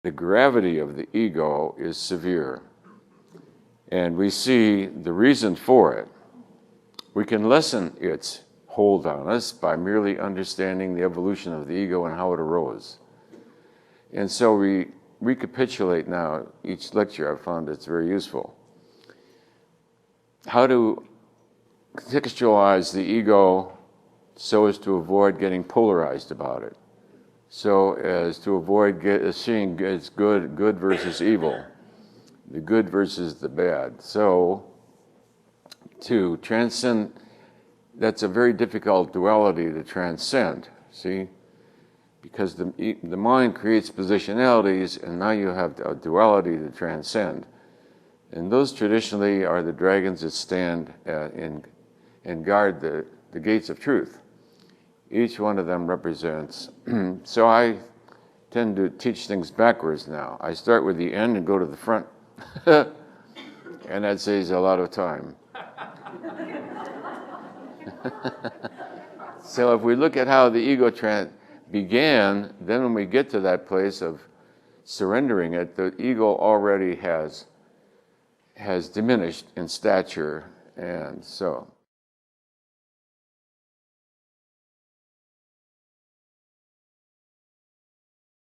the gravity of the ego is severe. And we see the reason for it. We can lessen its hold on us by merely understanding the evolution of the ego and how it arose. And so we recapitulate now each lecture. I've found it's very useful. How to contextualize the ego so as to avoid getting polarized about it, so as to avoid seeing it's good versus evil, the good versus the bad. So to transcend, that's a very difficult duality to transcend, see? Because the mind creates positionalities, and now you have a duality to transcend. And those traditionally are the dragons that stand and guard the gates of truth. Each one of them represents. So I tend to teach things backwards now. I start with the end and go to the front. And that saves a lot of time. So if we look at how the ego began, then when we get to that place of surrendering it, the ego already has diminished in stature, and so